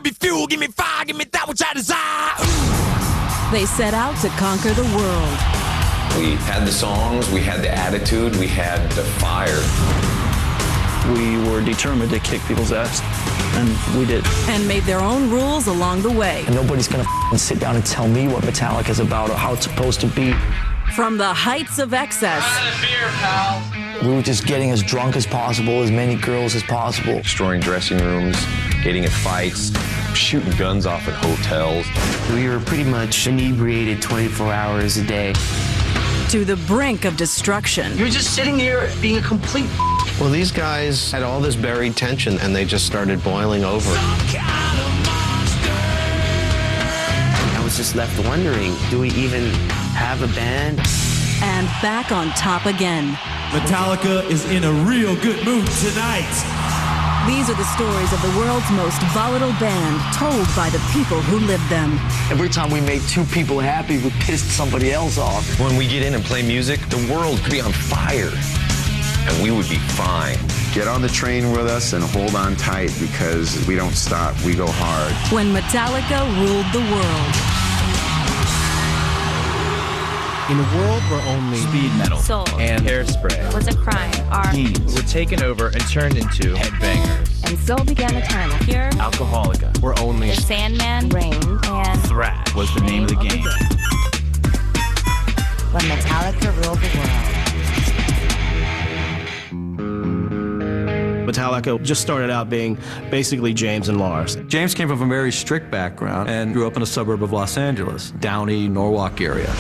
Give me fuel, give me fire, give me that which I desire. They set out to conquer the world. We had the songs, we had the attitude, we had the fire. We were determined to kick people's ass, and we did. And made their own rules along the way. And nobody's gonna sit down and tell me what Metallica's about or how it's supposed to be. From the heights of excess. We were just getting as drunk as possible, as many girls as possible. Destroying dressing rooms, getting in fights, shooting guns off at hotels. We were pretty much inebriated 24 hours a day. To the brink of destruction. You're just sitting there being a complete. Well, these guys had all this buried tension, and they just started boiling over. I was just left wondering, do we even have a band? And back on top again. Metallica is in a real good mood tonight. These are the stories of the world's most volatile band, told by the people who lived them. Every time we made two people happy, we pissed somebody else off. When we get in and play music, the world could be on fire, and we would be fine. Get on the train with us and hold on tight because we don't stop, we go hard. When Metallica ruled the world. In a world where only speed metal, soul, and hairspray was a crime, our teens were taken over and turned into headbangers. And so began the time of pure Alcoholica were only the Sandman reigned and thrash was the name of the game. When Metallica ruled the world. Metallica just started out being basically James and Lars. James came from a very strict background and grew up in a suburb of Los Angeles, Downey, Norwalk area.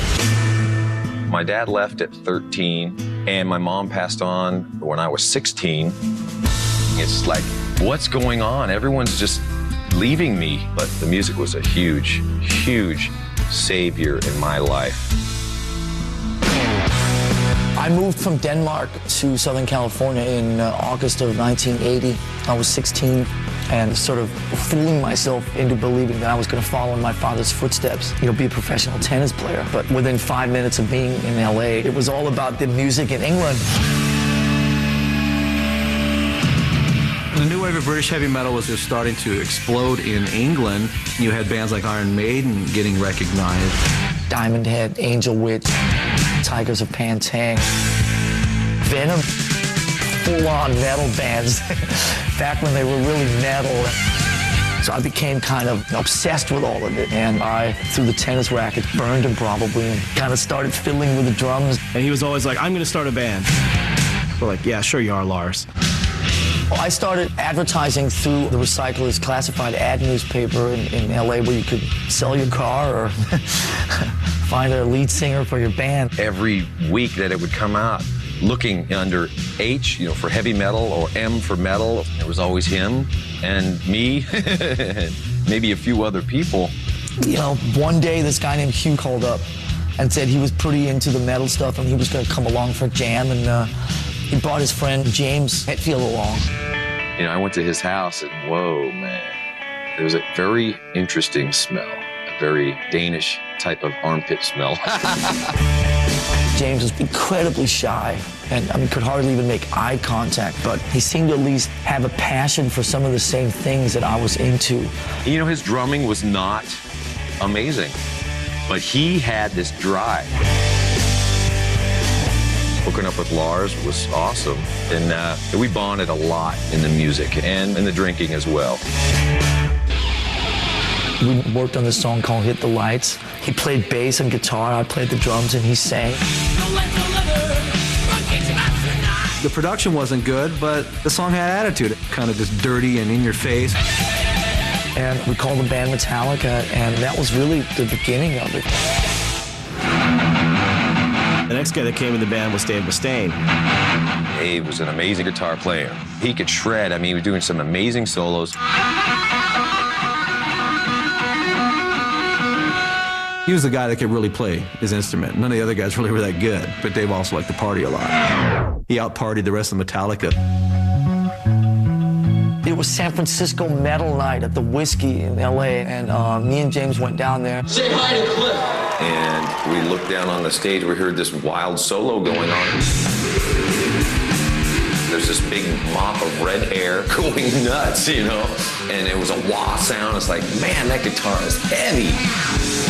My dad left at 13, and my mom passed on when I was 16. It's like, what's going on? Everyone's just leaving me. But the music was a huge, huge savior in my life. I moved from Denmark to Southern California in August of 1980. I was 16 and sort of fooling myself into believing that I was going to follow in my father's footsteps, be a professional tennis player. But within 5 minutes of being in LA, it was all about the music in England. The new wave of British heavy metal was just starting to explode in England. You had bands like Iron Maiden getting recognized. Diamond Head, Angel Witch, Tigers of Pantang, Venom, full-on metal bands back when they were really metal. So I became kind of obsessed with all of it, and I threw the tennis racket, burned him probably, and kind of started fiddling with the drums. And he was always like, I'm going to start a band. We're like, yeah, sure you are, Lars. Well, I started advertising through the Recyclers classified ad newspaper in LA where you could sell your car or find a lead singer for your band. Every week that it would come out, looking under H, for heavy metal, or M for metal, there was always him and me, and maybe a few other people. One day this guy named Hugh called up and said he was pretty into the metal stuff and he was going to come along for a jam, and he brought his friend James Hetfield along. I went to his house and whoa, man, there was a very interesting smell, a very Danish type of armpit smell. James was incredibly shy and could hardly even make eye contact, but he seemed to at least have a passion for some of the same things that I was into. His drumming was not amazing, but he had this drive. Hooking up with Lars was awesome, and we bonded a lot in the music and in the drinking as well. We worked on this song called Hit the Lights. He played bass and guitar, I played the drums, and he sang. The production wasn't good, but the song had attitude, kind of just dirty and in your face. And we called the band Metallica, and that was really the beginning of it. The next guy that came in the band was Dave Mustaine. Dave was an amazing guitar player. He could shred. He was doing some amazing solos. He was the guy that could really play his instrument. None of the other guys really were that good, but Dave also liked to party a lot. He out-partied the rest of Metallica. It was San Francisco metal night at the Whiskey in LA, and me and James went down there. Say hi to Cliff. And we looked down on the stage, we heard this wild solo going on. There's this big mop of red hair going nuts, you know? And it was a wah sound. It's like, man, that guitar is heavy.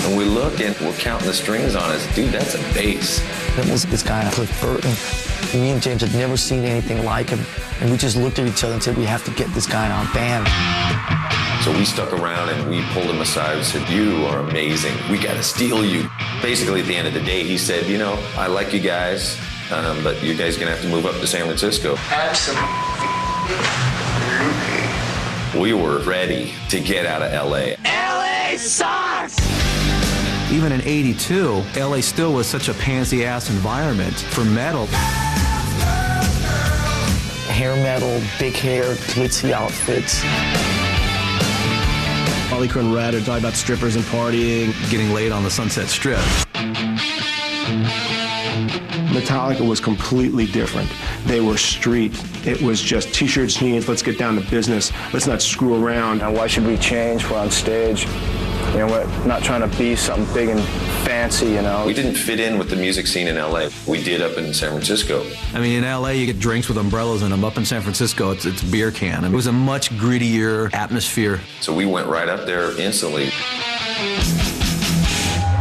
And we look and we're counting the strings on it. Dude, that's a bass. It was this guy, Cliff Burton. Me and James had never seen anything like him. And we just looked at each other and said, we have to get this guy in our band. So we stuck around and we pulled him aside and said, you are amazing. We got to steal you. Basically, at the end of the day, he said, you know, I like you guys, but you guys are going to have to move up to San Francisco. Absolutely. We were ready to get out of LA. LA sucks! Even in '82, LA still was such a pansy-ass environment for metal. Hair metal, big hair, glitzy outfits. Motley Crue and Rat are talking about strippers and partying. Getting laid on the Sunset Strip. Metallica was completely different. They were street. It was just t-shirts, jeans, let's get down to business. Let's not screw around. And why should we change? We're on stage. You know, we're not trying to be something big and fancy, you know. We didn't fit in with the music scene in LA. We did up in San Francisco. I mean, in LA, you get drinks with umbrellas in them. Up in San Francisco, it's beer can. I mean, it was a much grittier atmosphere. So we went right up there instantly.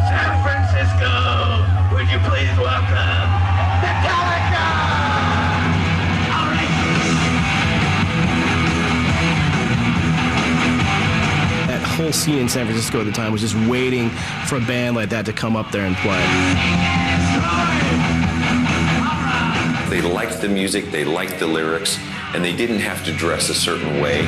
San Francisco, would you please welcome Metallica! All right. That whole scene in San Francisco at the time was just waiting for a band like that to come up there and play. They liked the music, they liked the lyrics, and they didn't have to dress a certain way.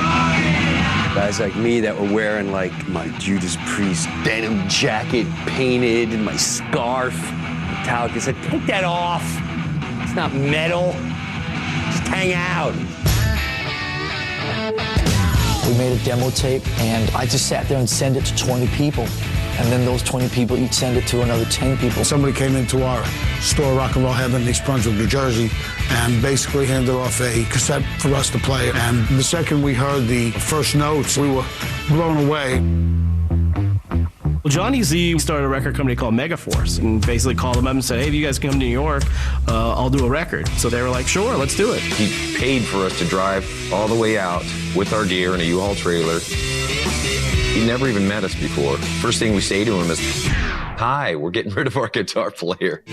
Guys like me that were wearing like my Judas Priest denim jacket painted and my scarf. Metallica said, take that off. It's not metal. Just hang out. We made a demo tape, and I just sat there and sent it to 20 people. And then those 20 people each send it to another 10 people. Somebody came into our store, Rock and Roll Heaven, in East Brunswick, New Jersey, and basically handed off a cassette for us to play. And the second we heard the first notes, we were blown away. Well, Johnny Z started a record company called Megaforce and basically called them up and said, hey, if you guys come to New York, I'll do a record. So they were like, sure, let's do it. He paid for us to drive all the way out with our gear in a U-Haul trailer. He never even met us before. First thing we say to him is, hi, we're getting rid of our guitar player.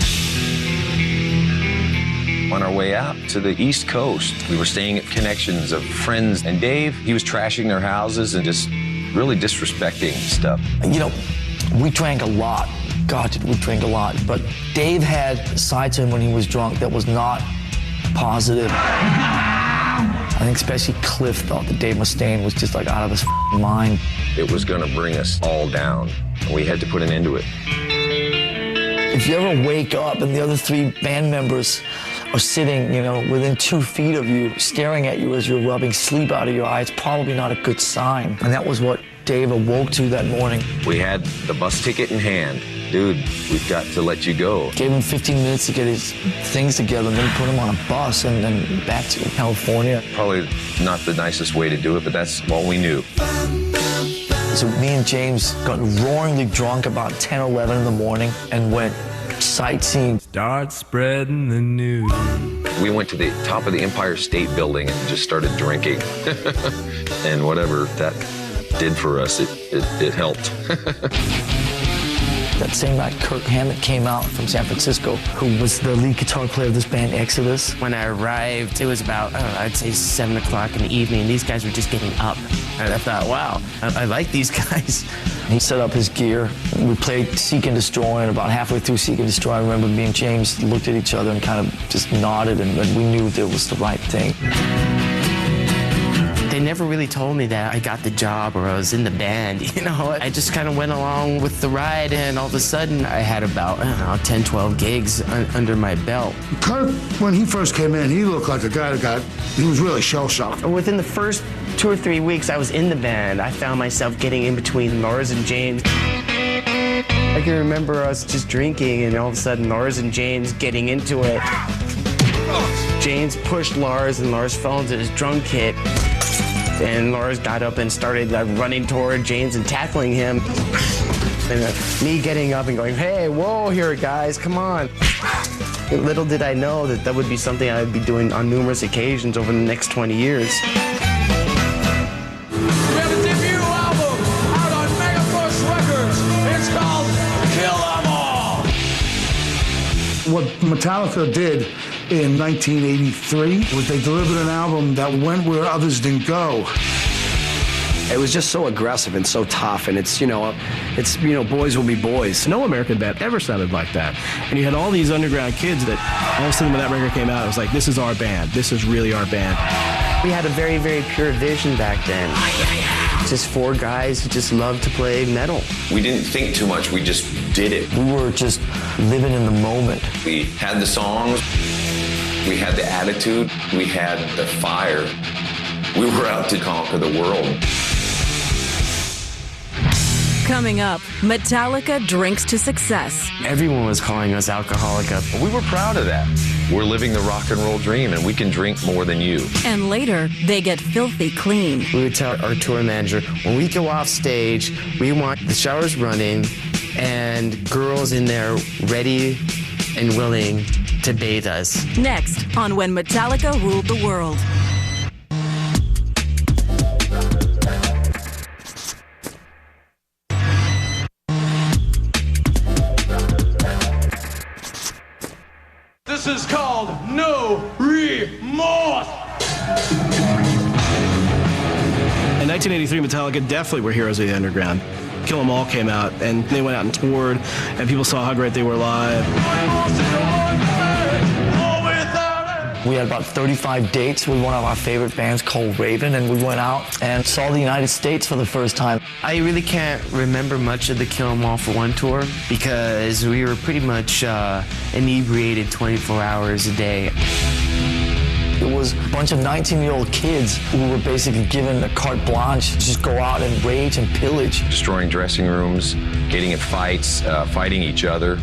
On our way out to the East Coast, we were staying at connections of friends, and Dave, he was trashing their houses and just really disrespecting stuff. You know, we drank a lot. God, did we drink a lot. But Dave had a side to him when he was drunk that was not positive. I think especially Cliff thought that Dave Mustaine was just like out of his mind. It was gonna bring us all down, and we had to put an end to it. If you ever wake up and the other 3 band members are sitting, you know, within 2 feet of you, staring at you as you're rubbing sleep out of your eye, it's probably not a good sign. And that was what Dave awoke to that morning. We had the bus ticket in hand. Dude, we've got to let you go. Gave him 15 minutes to get his things together, and then put him on a bus and then back to California. Probably not the nicest way to do it, but that's what we knew. So me and James got roaringly drunk about 10 or 11 in the morning and went sightseeing. Start spreading the news. We went to the top of the Empire State Building and just started drinking. And whatever that did for us, it helped. That same night, Kirk Hammett came out from San Francisco, who was the lead guitar player of this band, Exodus. When I arrived, it was about, I'd say 7 o'clock in the evening. These guys were just getting up. And I thought, wow, I like these guys. He set up his gear. We played Seek and Destroy, and about halfway through Seek and Destroy, I remember me and James looked at each other and kind of just nodded, and we knew that it was the right thing. They never really told me that I got the job or I was in the band, you know. I just kind of went along with the ride, and all of a sudden I had about, I don't know, 10, 12 gigs under my belt. Kirk, when he first came in, he looked like a guy he was really shell-shocked. Within the first 2 or 3 weeks I was in the band, I found myself getting in between Lars and James. I can remember us just drinking, and all of a sudden Lars and James getting into it. James pushed Lars, and Lars fell into his drum kit. And Lars got up and started running toward James and tackling him. And me getting up and going, hey, whoa here, guys, come on. Little did I know that that would be something I would be doing on numerous occasions over the next 20 years. We have a debut album out on Megaforce Records. It's called Kill 'Em All. What Metallica did in 1983 was they delivered an album that went where others didn't go. It was just so aggressive and so tough, and it's boys will be boys. No American band ever sounded like that. And you had all these underground kids that all of a sudden when that record came out, it was like, this is our band. This is really our band. We had a very, very pure vision back then. Just four guys who just loved to play metal. We didn't think too much, we just did it. We were just living in the moment. We had the songs, we had the attitude, we had the fire. We were out to conquer the world. Coming up, Metallica drinks to success. Everyone was calling us Alcoholica. We were proud of that. We're living the rock and roll dream, and we can drink more than you. And later, they get filthy clean. We would tell our tour manager, when we go off stage, we want the showers running and girls in there ready and willing to bathe us. Next on When Metallica Ruled the World. This is called No Remorse. In 1983, Metallica definitely were heroes of the underground. Kill 'Em All came out, and they went out and toured, and people saw how great they were live. We had about 35 dates with one of our favorite bands called Raven, and we went out and saw the United States for the first time. I really can't remember much of the Kill 'Em All for One tour because we were pretty much inebriated 24 hours a day. It was a bunch of 19-year-old kids who were basically given a carte blanche to just go out and rage and pillage. Destroying dressing rooms, getting in fights, fighting each other.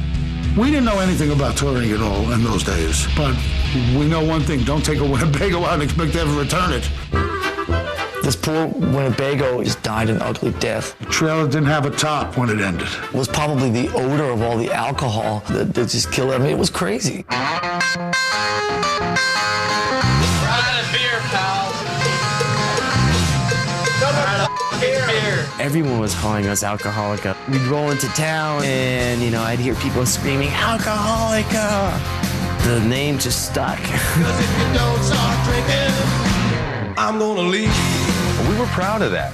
We didn't know anything about touring at all in those days, but we know one thing, don't take a Winnebago out and expect to ever return it. This poor Winnebago just died an ugly death. The trailer didn't have a top when it ended. It was probably the odor of all the alcohol that just killed it. I mean, it was crazy. Everyone was calling us Alcoholica. We'd roll into town and, I'd hear people screaming, Alcoholica! The name just stuck. If you don't start drinking, I'm gonna leave. We were proud of that.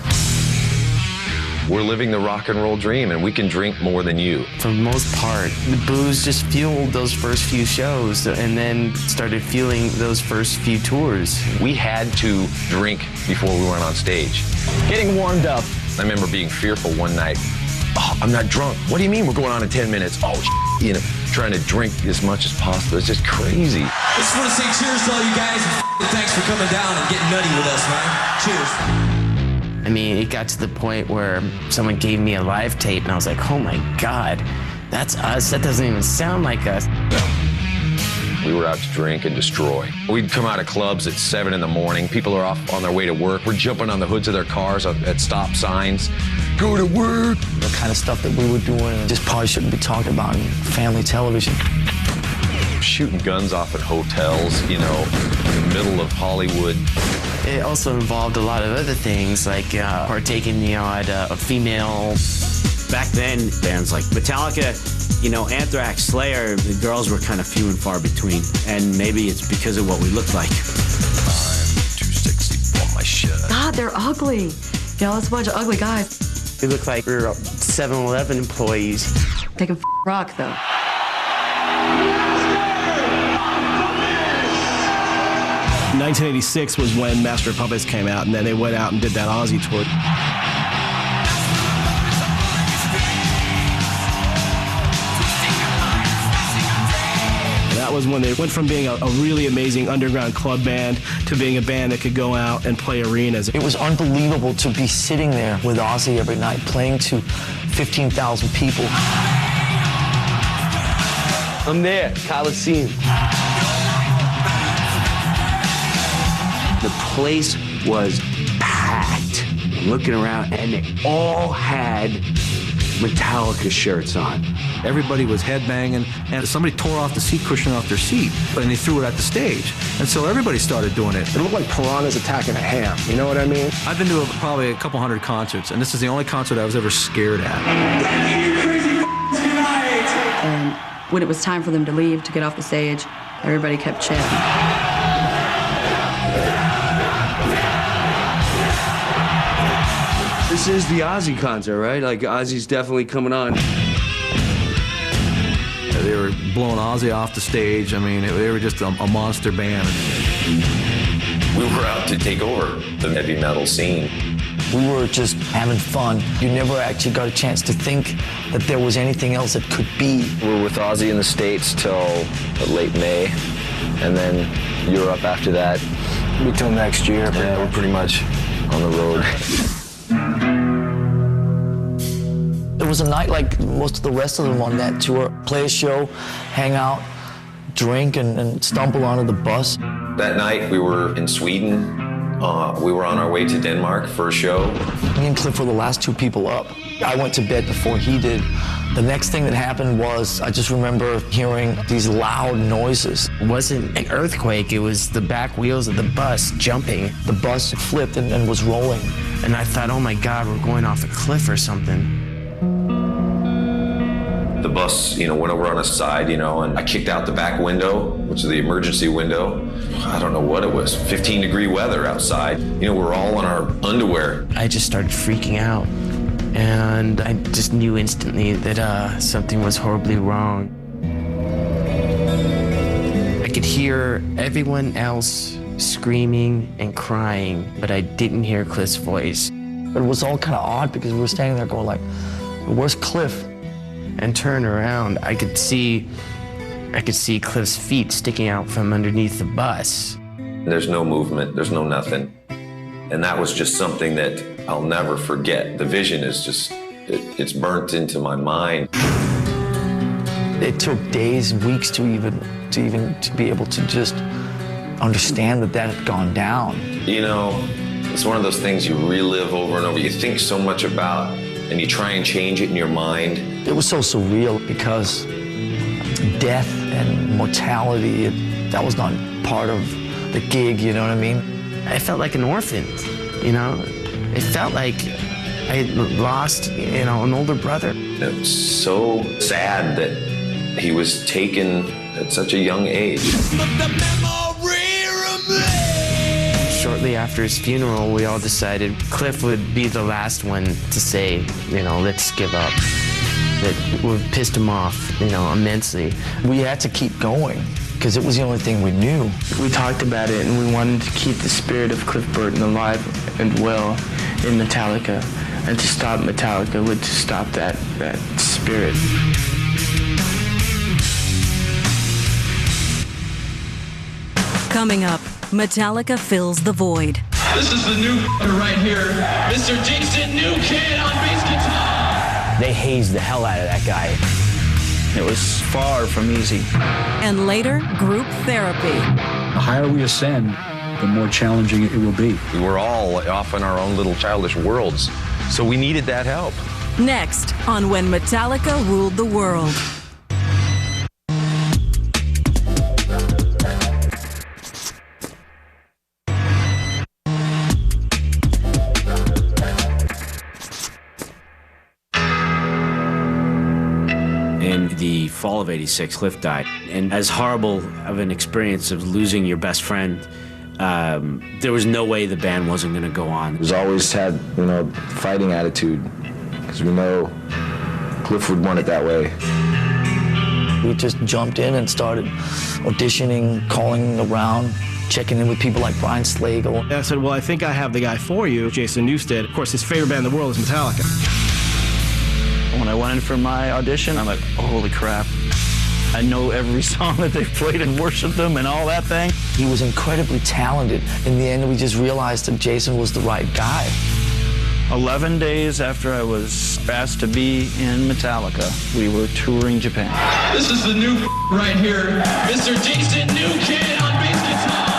We're living the rock and roll dream, and we can drink more than you. For the most part, the booze just fueled those first few shows and then started fueling those first few tours. We had to drink before we went on stage. Getting warmed up. I remember being fearful one night. Oh, I'm not drunk. What do you mean we're going on in 10 minutes? Oh, trying to drink as much as possible. It's just crazy. I just want to say cheers to all you guys and thanks for coming down and getting nutty with us, man. Cheers. I mean, it got to the point where someone gave me a live tape and I was like, oh my God, that's us. That doesn't even sound like us. We were out to drink and destroy. We'd come out of clubs at 7 in the morning. People are off on their way to work. We're jumping on the hoods of their cars at stop signs. Go to work. The kind of stuff that we were doing just probably shouldn't be talked about in family television. Shooting guns off at hotels, in the middle of Hollywood. It also involved a lot of other things, like partaking in the odd female. Back then, bands like Metallica, Anthrax, Slayer, the girls were kind of few and far between. And maybe it's because of what we looked like. I'm too sexy for my shirt. God, they're ugly. It's a bunch of ugly guys. We looked like we were 7-Eleven employees. They can rock, though. 1986 was when Master of Puppets came out, and then they went out and did that Aussie tour. And that was when they went from being a really amazing underground club band to being a band that could go out and play arenas. It was unbelievable to be sitting there with Ozzy every night playing to 15,000 people. I'm there, Coliseum. The place was packed. looking around, and they all had Metallica shirts on. Everybody was headbanging, and somebody tore off the seat cushion off their seat, and they threw it at the stage. And so everybody started doing it. It looked like piranhas attacking a ham. You know what I mean? I've been to probably a couple hundred concerts, and this is the only concert I was ever scared at. And when it was time for them to leave, to get off the stage, everybody kept chanting. This is the Ozzy concert, right? Like, Ozzy's definitely coming on. They were blowing Ozzy off the stage. I mean, they were just a monster band. We were out to take over the heavy metal scene. We were just having fun. You never actually got a chance to think that there was anything else that could be. We were with Ozzy in the States till late May, and then Europe after that. Until next year. Yeah, we're pretty much on the road. It was a night like most of the rest of them on that tour. Play a show, hang out, drink, and stumble onto the bus. That night we were in Sweden. We were on our way to Denmark for a show. Me and Cliff were the last two people up. I went to bed before he did. The next thing that happened was I just remember hearing these loud noises. It wasn't an earthquake, it was the back wheels of the bus jumping. The bus flipped and was rolling. And I thought, oh my God, we're going off a cliff or something. The bus, went over on its side, and I kicked out the back window, which is the emergency window. I don't know what it was, 15-degree weather outside. We're all in our underwear. I just started freaking out. And I just knew instantly that something was horribly wrong. I could hear everyone else screaming and crying, but I didn't hear Cliff's voice. But it was all kind of odd because we were standing there going like, where's Cliff? And turn around, I could see Cliff's feet sticking out from underneath the bus. There's no movement, there's no nothing. And that was just something that I'll never forget. The vision is just, it's burnt into my mind. It took days, weeks to be able to just understand that had gone down. It's one of those things you relive over and over. You think so much about, and you try and change it in your mind. It was so surreal because death and mortality, that was not part of the gig, you know what I mean? I felt like an orphan, It felt like I had lost, an older brother. It was so sad that he was taken at such a young age. Shortly after his funeral, we all decided Cliff would be the last one to say, let's give up. That would pissed him off, immensely. We had to keep going because it was the only thing we knew. We talked about it and we wanted to keep the spirit of Cliff Burton alive and well in Metallica. And to stop Metallica would to stop that spirit. Coming up, Metallica fills the void. This is the new right here, Mr. Jason New Kid on bass guitar. They hazed the hell out of that guy. It was far from easy. And later, group therapy. The higher we ascend, the more challenging it will be. We were all off in our own little childish worlds, so we needed that help. Next on When Metallica Ruled the World. In the fall of '86, Cliff died. And as horrible of an experience of losing your best friend, there was no way the band wasn't going to go on. We've always had, fighting attitude, because we know Cliff would want it that way. We just jumped in and started auditioning, calling around, checking in with people like Brian Slagle. I said, well, I think I have the guy for you, Jason Newsted. Of course, his favorite band in the world is Metallica. When I went in for my audition, I'm like, holy crap. I know every song that they've played and worshiped them and all that thing. He was incredibly talented. In the end, we just realized that Jason was the right guy. 11 days after I was asked to be in Metallica, we were touring Japan. This is the new right here, Mr. Jason New Kid on bass guitar.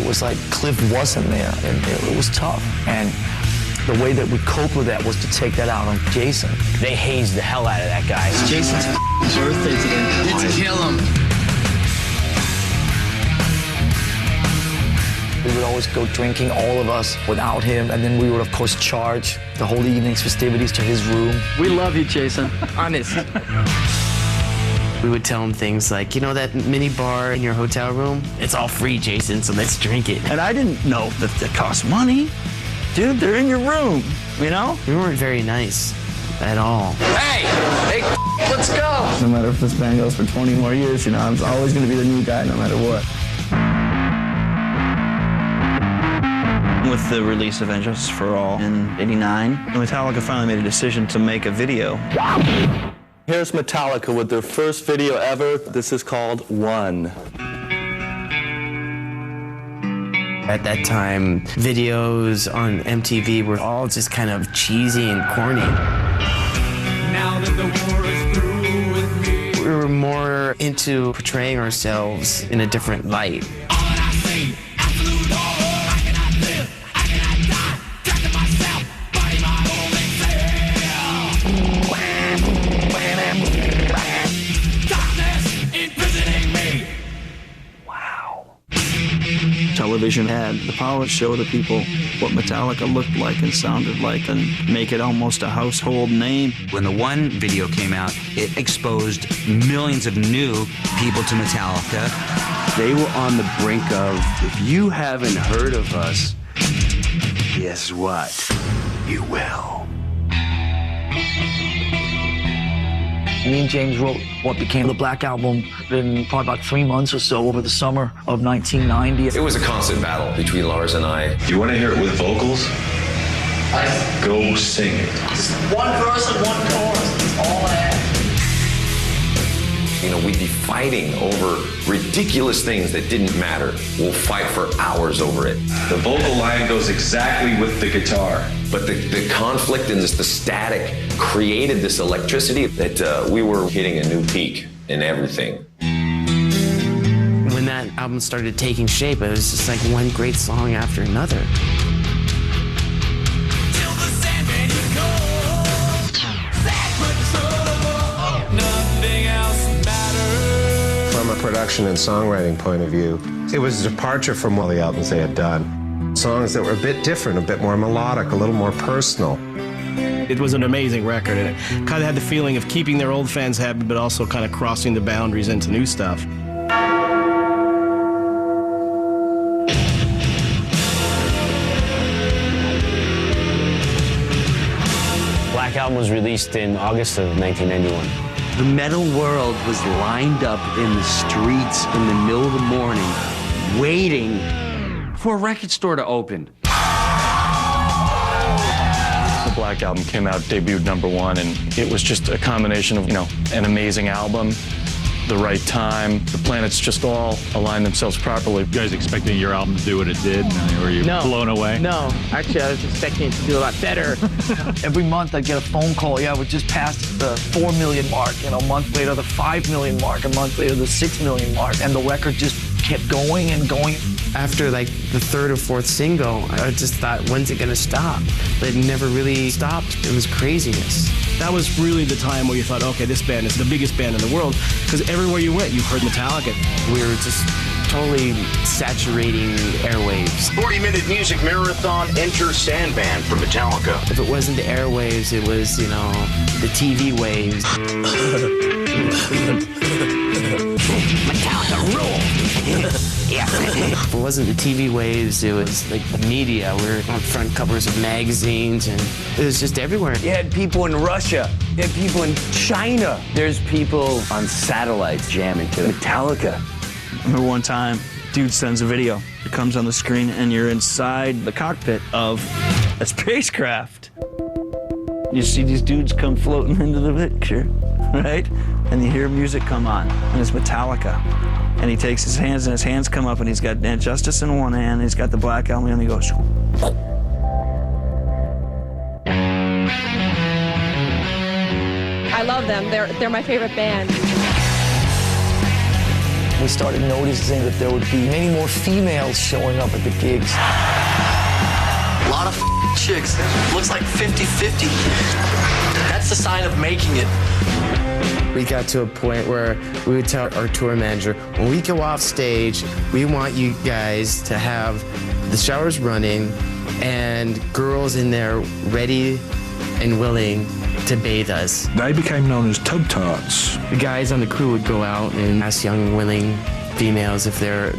It was like Cliff wasn't there, and it was tough. And the way that we coped with that was to take that out on Jason. They hazed the hell out of that guy. It's Jason's birthday today. Let's kill him. We would always go drinking, all of us, without him, and then we would, of course, charge the whole evening's festivities to his room. We love you, Jason. Honest. We would tell him things like, you know that mini bar in your hotel room? It's all free, Jason, so let's drink it. And I didn't know that it cost money. Dude, they're in your room, you know? We weren't very nice at all. Hey, let's go. No matter if this band goes for 20 more years, you know, I'm always going to be the new guy no matter what. With the release of Injustice for All in '89, Metallica finally made a decision to make a video. Here's Metallica with their first video ever. This is called One. At that time, videos on MTV were all just kind of cheesy and corny. Now that the war is through with me. We were more into portraying ourselves in a different light. Television had the power to show the people what Metallica looked like and sounded like and make it almost a household name. When the One video came out, it exposed millions of new people to Metallica. They were on the brink of, if you haven't heard of us, guess what? You will. Me and James wrote what became the Black Album in probably about 3 months or so over the summer of 1990. It was a constant battle between Lars and I. Do you want to hear it with vocals? Go sing it. Just one verse and one chorus. That's all I had. You know, we'd be fighting over ridiculous things that didn't matter. We'll fight for hours over it. The vocal line goes exactly with the guitar. But the conflict and just the static created this electricity that we were hitting a new peak in everything. When that album started taking shape, it was just like one great song after another. From a production and songwriting point of view, it was a departure from all the albums they had done. Songs that were a bit different, a bit more melodic, a little more personal. It was an amazing record, and it kind of had the feeling of keeping their old fans happy, but also kind of crossing the boundaries into new stuff. Black Album was released in August of 1991. The metal world was lined up in the streets in the middle of the morning, waiting for a record store to open. The Black Album came out, debuted #1, and it was just a combination of, you know, an amazing album, the right time, the planets just all aligned themselves properly. You guys expecting your album to do what it did? And were you blown away? No, actually I was expecting it to do a lot better. Every month I'd get a phone call, yeah, we just passed the 4 million mark, you know, a month later the 5 million mark, a month later the 6 million mark, and the record just kept going and going. After like the third or fourth single, I just thought, when's it gonna stop? But it never really stopped. It was craziness. That was really the time where you thought, okay, this band is the biggest band in the world, because everywhere you went, you heard Metallica. We were just totally saturating airwaves. 40-minute music marathon, enter Sandman from Metallica. If it wasn't the airwaves, it was, you know, the TV waves. Metallica rule! Yeah. If it wasn't the TV waves, it was like the media. We were on front covers of magazines, and it was just everywhere. You had people in Russia. You had people in China. There's people on satellites jamming to Metallica. I remember one time, dude sends a video. It comes on the screen, and you're inside the cockpit of a spacecraft. You see these dudes come floating into the picture, right? And you hear music come on, and it's Metallica. And he takes his hands, and his hands come up, and he's got Injustice in one hand, and he's got the Black Album, and he goes. I love them. They're my favorite band. we started noticing that there would be many more females showing up at the gigs. A lot of chicks. Looks like 50-50. That's the sign of making it. We got to a point where we would tell our tour manager, when we go off stage, we want you guys to have the showers running and girls in there ready and willing to bathe us. They became known as tub tarts. The guys on the crew would go out and ask young, willing females if they're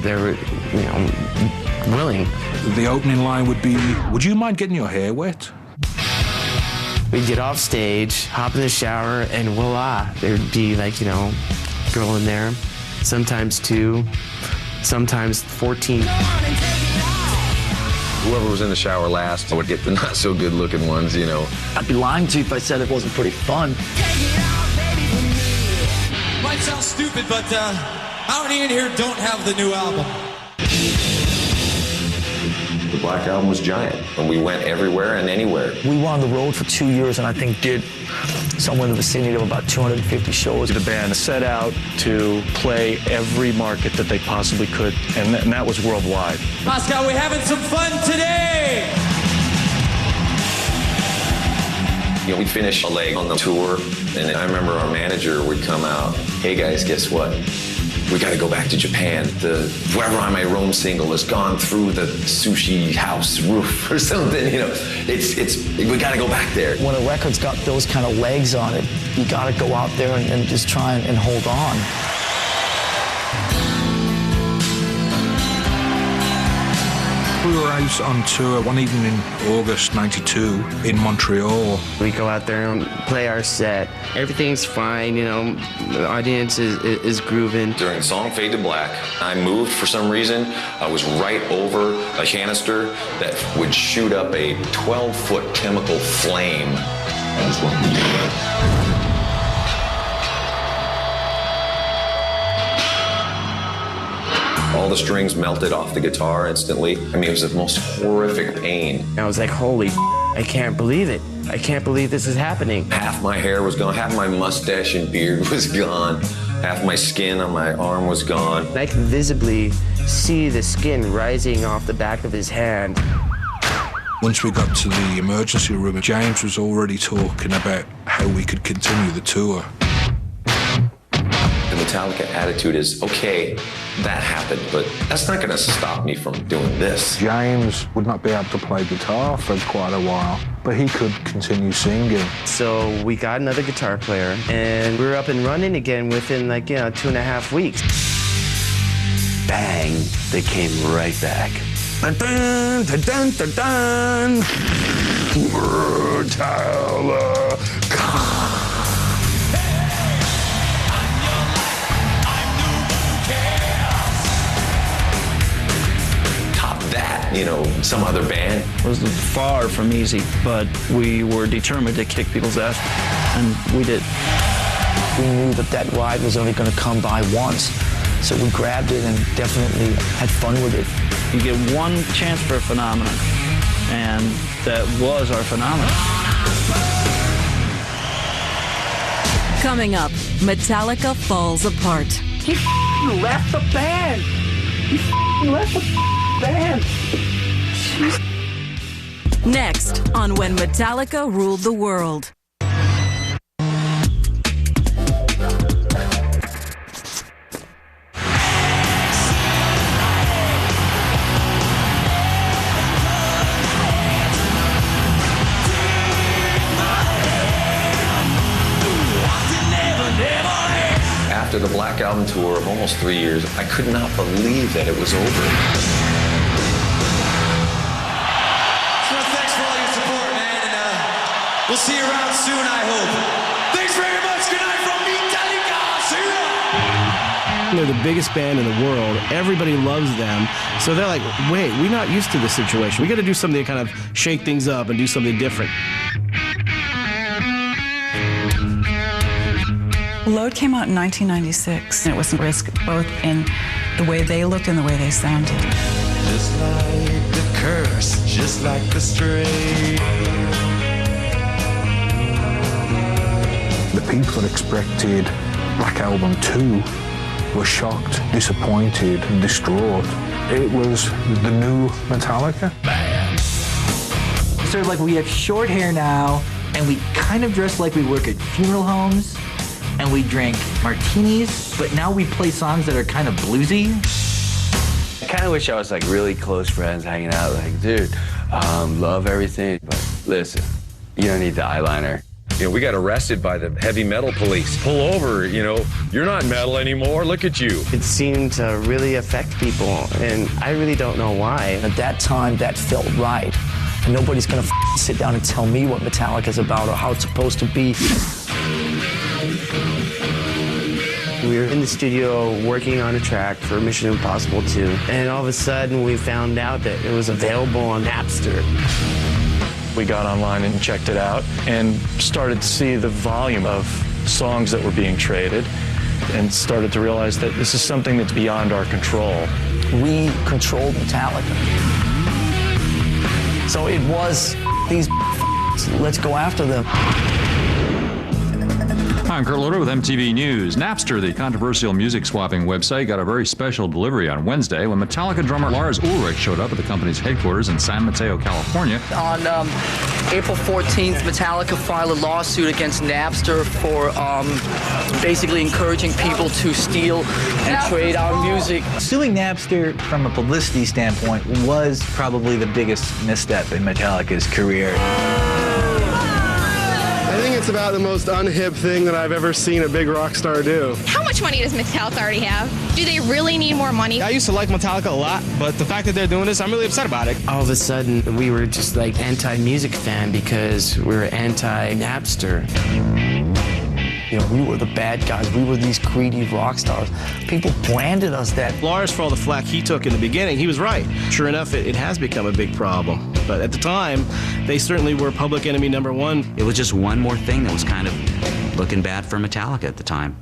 willing. The opening line would be, "Would you mind getting your hair wet?" We'd get off stage, hop in the shower, and voila, there'd be like, girl in there, sometimes 2, sometimes 14. Whoever was in the shower last, I would get the not so good looking ones, I'd be lying to you if I said it wasn't pretty fun. Might sound stupid, but how many in here don't have the new album? The Black Album was giant, and we went everywhere and anywhere. We were on the road for 2 years, and I think did somewhere in the vicinity of about 250 shows. The band set out to play every market that they possibly could, and that was worldwide. Moscow, we're having some fun today! We'd finish a leg on the tour, and I remember our manager would come out, "Hey guys, guess what? We got to go back to Japan. The Wherever I May Roam single has gone through the sushi house roof or something, we got to go back there." When a record's got those kind of legs on it, you got to go out there and just try and hold on. We were out on tour one evening in August '92 in Montreal. We go out there and play our set. Everything's fine, the audience is grooving. During the song Fade to Black, I moved for some reason. I was right over a canister that would shoot up a 12-foot chemical flame. I just went, all the strings melted off the guitar instantly. It was the most horrific pain. I was like, holy I can't believe it. I can't believe this is happening. Half my hair was gone, half my mustache and beard was gone, half my skin on my arm was gone. I could visibly see the skin rising off the back of his hand. Once we got to the emergency room, James was already talking about how we could continue the tour. The Metallica attitude is, okay, that happened, but that's not going to stop me from doing this. James would not be able to play guitar for quite a while, but he could continue singing. So we got another guitar player, and we were up and running again within 2.5 weeks. Bang, they came right back. Dun, dun, dun, dun, dun, dun. Metallica. Some other band. It was far from easy, but we were determined to kick people's ass, and we did. We knew that ride was only going to come by once, so we grabbed it and definitely had fun with it. You get one chance for a phenomenon, and that was our phenomenon. Coming up, Metallica falls apart. He left the band. He left the band. Next on When Metallica Ruled the World. After the Black Album tour of almost 3 years, I could not believe that it was over. Thanks for all your support, man, and we'll see you around soon, I hope. Thanks very much. Good night from Metallica. See ya. They're the biggest band in the world. Everybody loves them. So they're like, wait, we're not used to this situation. We got to do something to kind of shake things up and do something different. Load came out in 1996. It was a risk both in the way they looked and the way they sounded. Just like the curse, just like the strain. The people that expected Black Album 2 were shocked, disappointed, and distraught. It was the new Metallica. Sort of like we have short hair now, and we kind of dress like we work at funeral homes, and we drink martinis, but now we play songs that are kind of bluesy. I kind of wish I was like really close friends hanging out, like, dude, love everything, but listen, you don't need the eyeliner. You know, we got arrested by the heavy metal police. Pull over, you know, you're not metal anymore, look at you. It seemed to really affect people, and I really don't know why. At that time, that felt right. And nobody's gonna sit down and tell me what Metallica's about or how it's supposed to be. We were in the studio working on a track for Mission Impossible 2, and all of a sudden we found out that it was available on Napster. We got online and checked it out and started to see the volume of songs that were being traded and started to realize that this is something that's beyond our control. We controlled Metallica. So it was these let's go after them. Hi, I'm Kurt Loder with MTV News. Napster, the controversial music swapping website, got a very special delivery on Wednesday when Metallica drummer Lars Ulrich showed up at the company's headquarters in San Mateo, California. On April 14th, Metallica filed a lawsuit against Napster for basically encouraging people to steal and trade our music. Suing Napster from a publicity standpoint was probably the biggest misstep in Metallica's career. I think it's about the most unhip thing that I've ever seen a big rock star do. How much money does Metallica already have? Do they really need more money? I used to like Metallica a lot, but the fact that they're doing this, I'm really upset about it. All of a sudden, we were just like anti-music fan because we were anti-Napster. You know, we were the bad guys. We were these greedy rock stars. People branded us that. Lars, for all the flack he took in the beginning, he was right. Sure enough, it has become a big problem. But at the time, they certainly were public enemy number one. It was just one more thing that was kind of looking bad for Metallica at the time.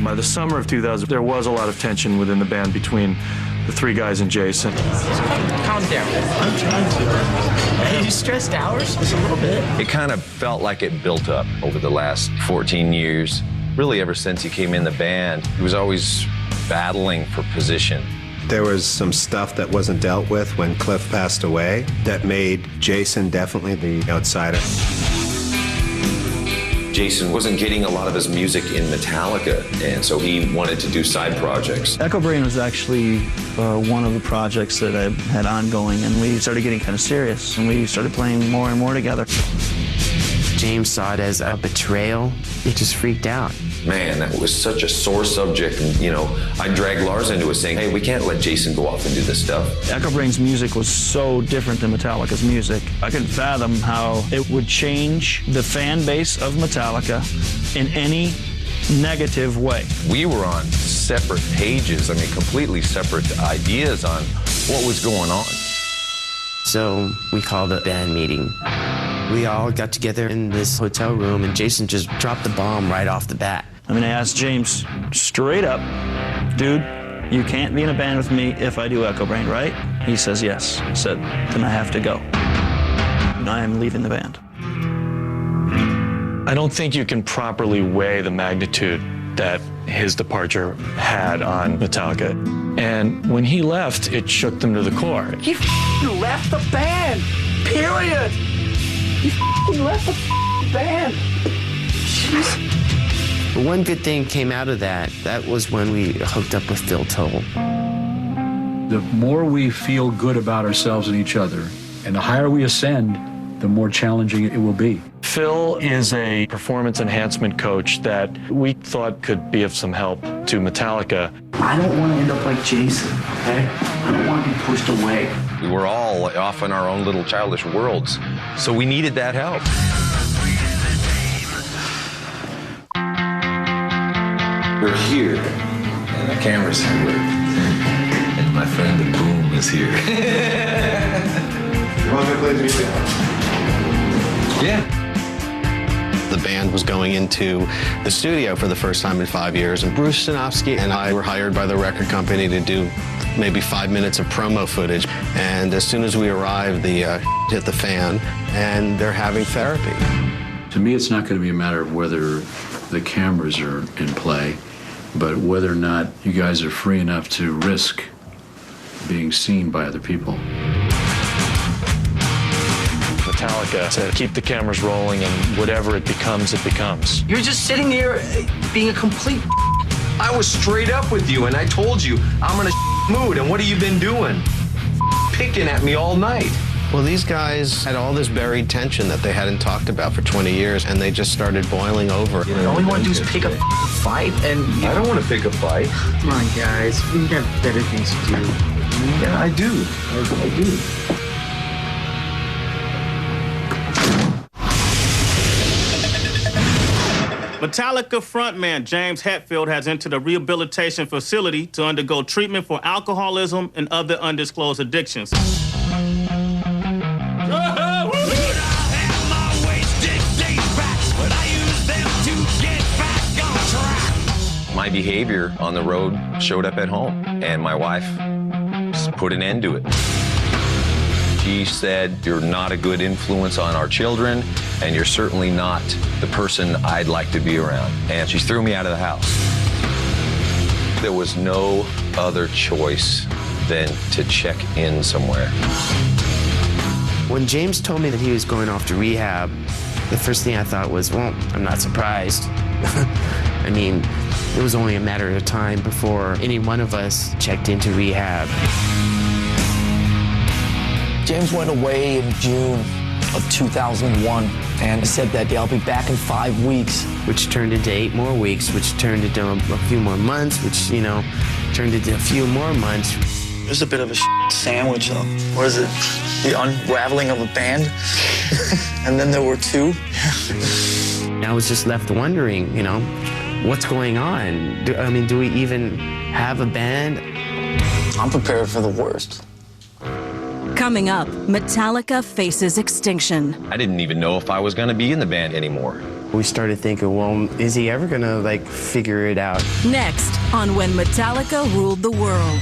By the summer of 2000, there was a lot of tension within the band between the three guys and Jason. Calm down. I'm trying to. Are you stressed out? Just a little bit. It kind of felt like it built up over the last 14 years. Really, ever since he came in the band, he was always battling for position. There was some stuff that wasn't dealt with when Cliff passed away that made Jason definitely the outsider. Jason wasn't getting a lot of his music in Metallica, and so he wanted to do side projects. Echo Brain was actually one of the projects that I had ongoing, and we started getting kind of serious, and we started playing more and more together. James saw it as a betrayal. He just freaked out. Man, that was such a sore subject, and you know, I dragged Lars into it saying, hey, we can't let Jason go off and do this stuff. Echo Brain's music was so different than Metallica's music. I couldn't fathom how it would change the fan base of Metallica in any negative way. We were on separate pages, I mean, completely separate ideas on what was going on. So we called a band meeting. We all got together in this hotel room, and Jason just dropped the bomb right off the bat. I mean, I asked James straight up, dude, you can't be in a band with me if I do Echo Brain, right? He says yes. I said, then I have to go. I am leaving the band. I don't think you can properly weigh the magnitude that his departure had on Metallica. And when he left, it shook them to the core. He left the band, period. He left the band. Jeez. But one good thing came out of that. That was when we hooked up with Phil Toll. The more we feel good about ourselves and each other, and the higher we ascend, the more challenging it will be. Phil is a performance enhancement coach that we thought could be of some help to Metallica. I don't want to end up like Jason, okay? I don't want to be pushed away. We were all off in our own little childish worlds, so we needed that help. We're here, and the camera's here, and my friend the Boom is here. You want me to play the music? Yeah. The band was going into the studio for the first time in 5 years, and Bruce Sinofsky and I were hired by the record company to do maybe 5 minutes of promo footage. And as soon as we arrived, the hit the fan, and they're having therapy. To me, it's not going to be a matter of whether the cameras are in play, but whether or not you guys are free enough to risk being seen by other people. Metallica to keep the cameras rolling, and whatever it becomes, it becomes. You're just sitting here being a complete. I was straight up with you, and I told you I'm in a mood, and what have you been doing? Picking at me all night. Well, these guys had all this buried tension that they hadn't talked about for 20 years, and they just started boiling over. All you want to do is pick a fight, and I don't want to pick a fight. Come on, guys. We got better things to do. Yeah, I do. I do. Metallica frontman James Hetfield has entered a rehabilitation facility to undergo treatment for alcoholism and other undisclosed addictions. My behavior on the road showed up at home, and my wife put an end to it. She said, "You're not a good influence on our children, and you're certainly not the person I'd like to be around." And she threw me out of the house. There was no other choice than to check in somewhere. When James told me that he was going off to rehab, the first thing I thought was, well, I'm not surprised. I mean, it was only a matter of time before any one of us checked into rehab. James went away in June of 2001 and said that, I'll be back in 5 weeks. Which turned into 8 more weeks, which turned into a few more months, which, turned into a few more months. It was a bit of a sandwich, though. What is it? The unraveling of a band? And then there were 2. I was just left wondering, what's going on? Do we even have a band? I'm prepared for the worst. Coming up, Metallica faces extinction. I didn't even know if I was going to be in the band anymore. We started thinking, well, is he ever going to, figure it out? Next on When Metallica Ruled the World.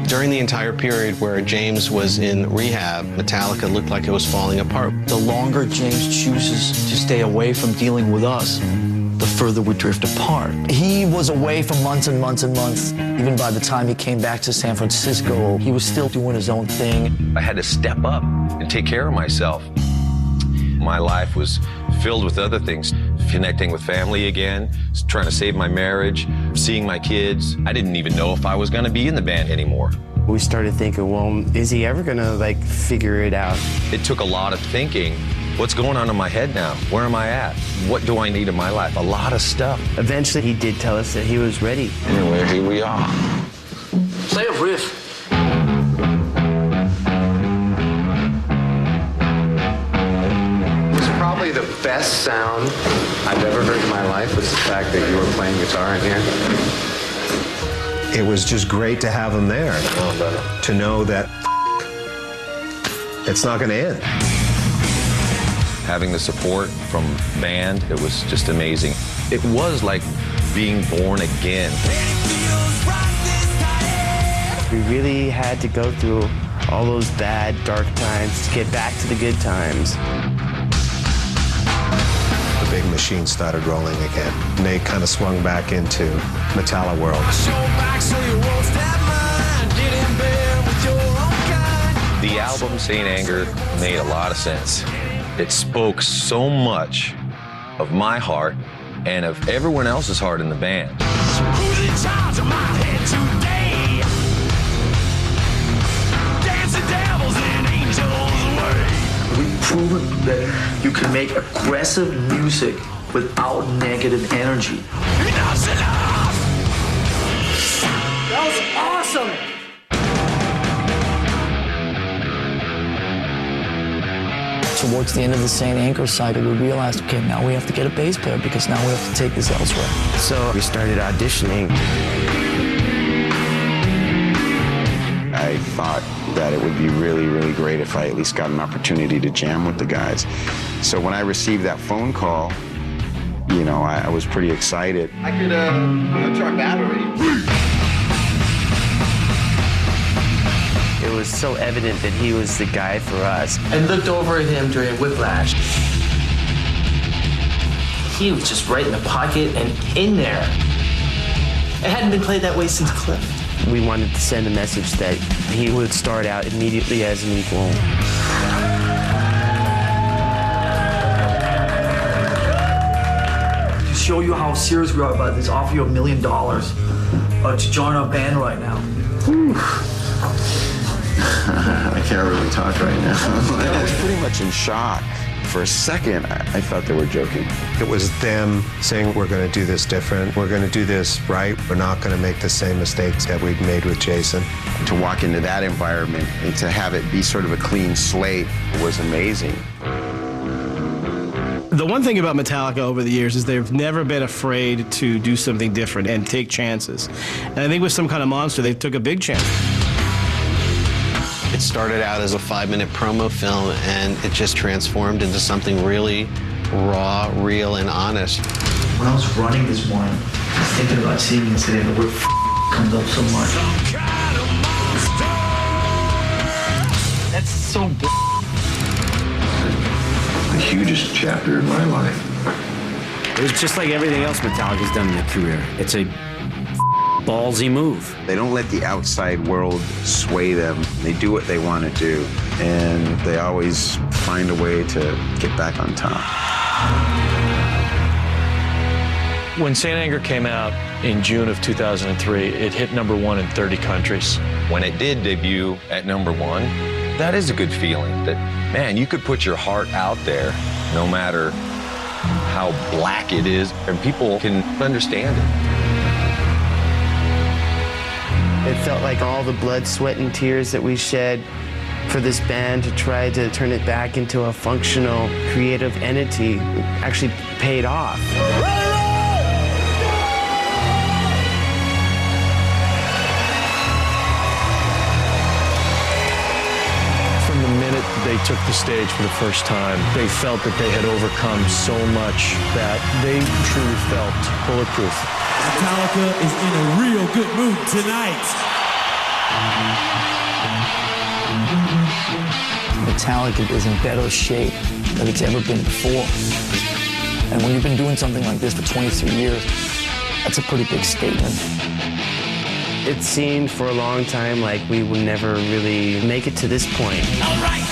During the entire period where James was in rehab, Metallica looked like it was falling apart. The longer James chooses to stay away from dealing with us, the further we drift apart. He was away for months and months and months. Even by the time he came back to San Francisco, he was still doing his own thing. I had to step up and take care of myself. My life was filled with other things, connecting with family again, trying to save my marriage, seeing my kids. I didn't even know if I was going to be in the band anymore. We started thinking, well, is he ever going to, figure it out? It took a lot of thinking. What's going on in my head now? Where am I at? What do I need in my life? A lot of stuff. Eventually, he did tell us that he was ready. Anyway, here we are. Play a riff. Probably the best sound I've ever heard in my life was the fact that you were playing guitar in here. It was just great to have him there, to know that it's not going to end. Having the support from band, it was just amazing. It was like being born again. We really had to go through all those bad, dark times to get back to the good times. The big machine started rolling again. And they kind of swung back into Metallica world. The album Saint Anger made a lot of sense. It spoke so much of my heart and of everyone else's heart in the band. Who's in charge of my head today? Dancing devils and angels away. We've proven that you can make aggressive music without negative energy. Enough's enough! That was awesome! Towards the end of the Saint Anger cycle, we realized, okay, now we have to get a bass player because now we have to take this elsewhere. So we started auditioning. I thought that it would be really, really great if I at least got an opportunity to jam with the guys. So when I received that phone call, you know, I was pretty excited. I could go to our battery. It was so evident that he was the guy for us. I looked over at him during Whiplash. He was just right in the pocket and in there. It hadn't been played that way since Cliff. We wanted to send a message that he would start out immediately as an equal. To show you how serious we are about this, offer you $1 million to join our band right now. I can't really talk right now. I was pretty much in shock. For a second, I thought they were joking. It was them saying, we're going to do this different. We're going to do this right. We're not going to make the same mistakes that we'd made with Jason. To walk into that environment and to have it be sort of a clean slate was amazing. The one thing about Metallica over the years is they've never been afraid to do something different and take chances. And I think with Some Kind of Monster, they took a big chance. It started out as a 5-minute promo film, and it just transformed into something really raw, real, and honest. When I was running this morning, I was thinking about seeing this today, the word comes up so much. That's so The hugest chapter in my life. It was just like everything else Metallica's done in their career. It's a ballsy move. They don't let the outside world sway them. They do what they want to do, and they always find a way to get back on top. When Saint Anger came out in June of 2003, it hit #1 in 30 countries. When it did debut at #1, that is a good feeling that, man, you could put your heart out there no matter how black it is, and people can understand it. It felt like all the blood, sweat, and tears that we shed for this band to try to turn it back into a functional, creative entity actually paid off. From the minute they took the stage for the first time, they felt that they had overcome so much that they truly felt bulletproof. Metallica is in a real good mood tonight. Metallica is in better shape than it's ever been before. And when you've been doing something like this for 23 years, that's a pretty big statement. It seemed for a long time like we would never really make it to this point. All right.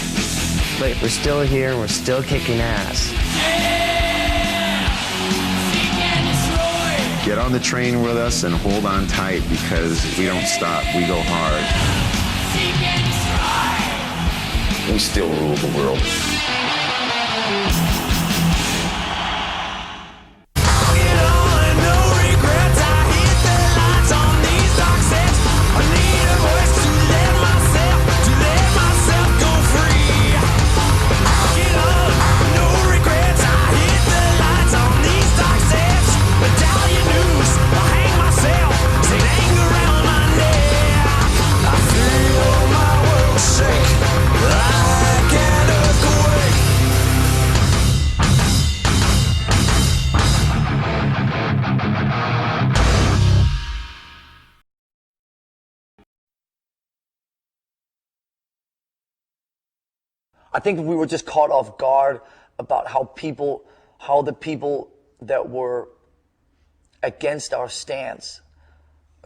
But we're still here and we're still kicking ass. Get on the train with us and hold on tight, because we don't stop, we go hard. We still rule the world. I think we were just caught off guard about how the people that were against our stance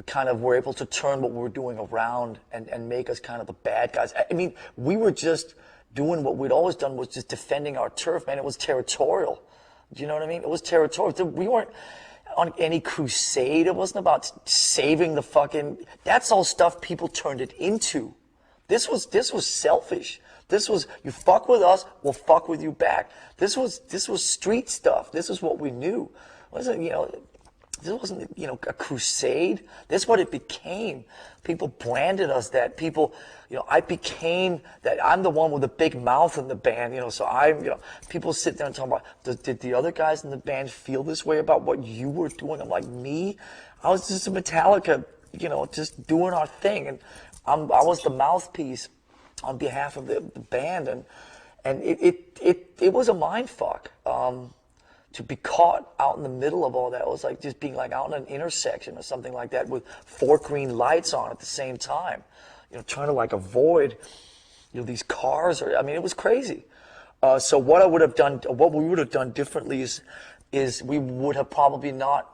kind of were able to turn what we were doing around and make us kind of the bad guys. I mean, we were just doing what we'd always done, was just defending our turf, man. It was territorial. Do you know what I mean? It was territorial. We weren't on any crusade. It wasn't about saving the fucking, that's all stuff people turned it into. This was selfish. This was, you fuck with us, we'll fuck with you back. This was street stuff. This is what we knew. This wasn't, a crusade. This is what it became. People branded us that. People, I became that. I'm the one with the big mouth in the band, so people sit there and talk about, did the other guys in the band feel this way about what you were doing? I'm like, me? I was just a Metallica, just doing our thing. And I was the mouthpiece on behalf of the band, and it was a mind fuck to be caught out in the middle of all that, it was like just being like out in an intersection or something like that with 4 green lights on at the same time, you know, trying to like avoid, you know, these cars. Or I mean, it was crazy. So what I would have done, what we would have done differently is we would have probably not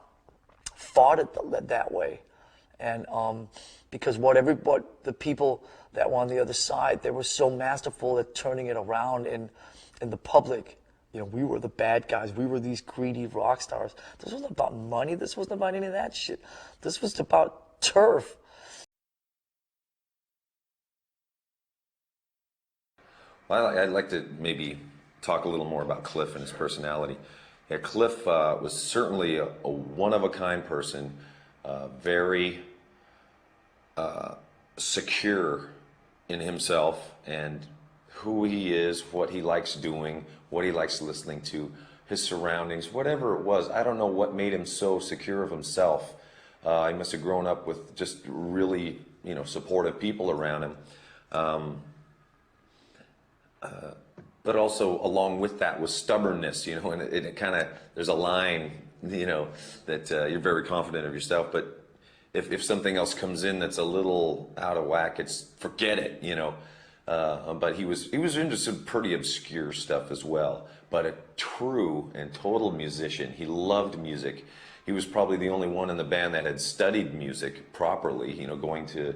fought it that way, and because what the people that were on the other side, they were so masterful at turning it around in the public. You know, we were the bad guys. We were these greedy rock stars. This wasn't about money. This wasn't about any of that shit. This was about turf. Well, I'd like to maybe talk a little more about Cliff and his personality. Yeah, Cliff was certainly a one-of-a-kind person, very secure in himself and who he is, what he likes doing, what he likes listening to, his surroundings, whatever it was. I don't know what made him so secure of himself. He must have grown up with just really, you know, supportive people around him. But also along with that was stubbornness, you know, and it kind of, there's a line, you know, that you're very confident of yourself, but if something else comes in that's a little out of whack, it's forget it, you know. But he was into some pretty obscure stuff as well, but a true and total musician. He loved music. He was probably the only one in the band that had studied music properly, you know, going to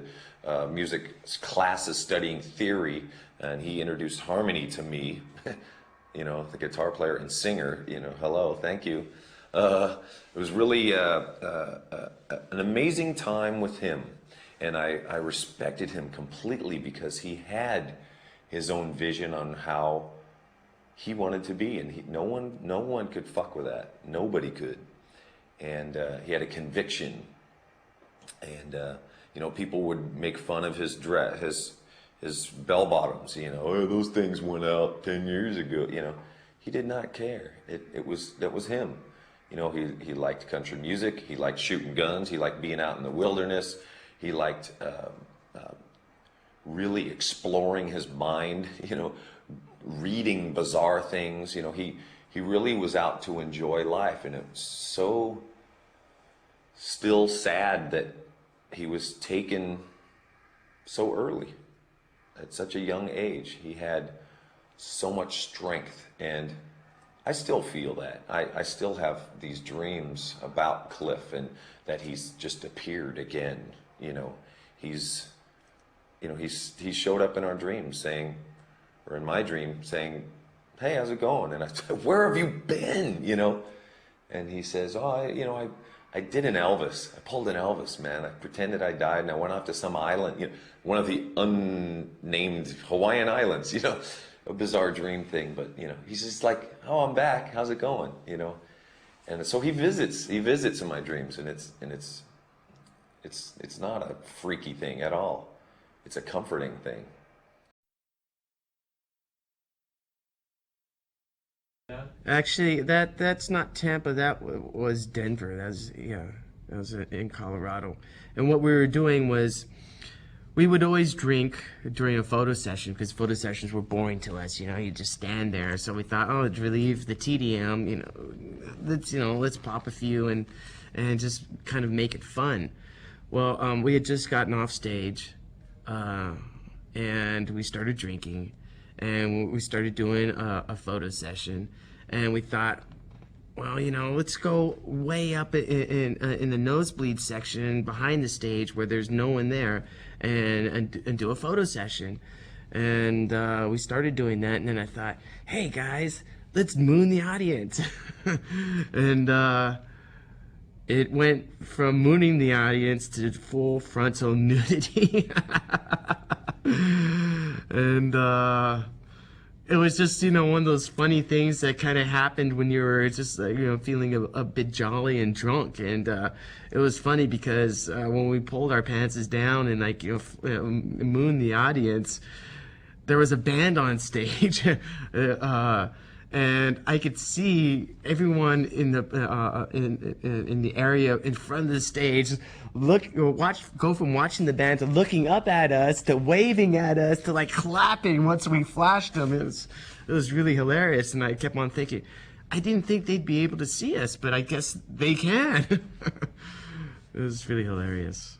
music classes, studying theory, and he introduced harmony to me, you know, the guitar player and singer, you know, hello, thank you. It was really an amazing time with him, and I respected him completely because he had his own vision on how he wanted to be, and no one could fuck with that. Nobody could. And he had a conviction, and you know, people would make fun of his dress, his bell bottoms, you know, oh, those things went out 10 years ago, you know. He did not care. That was him. You know, he liked country music, he liked shooting guns, he liked being out in the wilderness, he liked really exploring his mind, you know, reading bizarre things, you know. He really was out to enjoy life, and it's so still sad that he was taken so early at such a young age. He had so much strength, and I still feel that. I still have these dreams about Cliff, and that he's just appeared again. You know, he showed up in our dreams saying, or in my dream saying, hey, how's it going? And I said, where have you been? You know, and he says, oh, I did an Elvis. I pulled an Elvis, man. I pretended I died, and I went off to some island, you know, one of the unnamed Hawaiian islands, you know, a bizarre dream thing. But, you know, he's just like, oh, I'm back. How's it going? You know, and so he visits in my dreams, and it's not a freaky thing at all. It's a comforting thing. Actually, that's not Tampa. That was Denver. That was in Colorado. And what we were doing was, we would always drink during a photo session because photo sessions were boring to us. You know, you just stand there. So we thought, oh, to relieve the TDM, let's pop a few and just kind of make it fun. Well, we had just gotten off stage, and we started drinking. And we started doing a photo session, and we thought, well, let's go way up in the nosebleed section behind the stage where there's no one there, and do a photo session. And we started doing that, and then I thought, hey guys, let's moon the audience. And it went from mooning the audience to full frontal nudity. And it was just, one of those funny things that kind of happened when you were just, feeling a bit jolly and drunk. And it was funny because when we pulled our pants down and mooned the audience, there was a band on stage. And I could see everyone in the area in front of the stage go from watching the band to looking up at us to waving at us to clapping once we flashed them. It was really hilarious, and I kept on thinking, I didn't think they'd be able to see us, but I guess they can. It was really hilarious.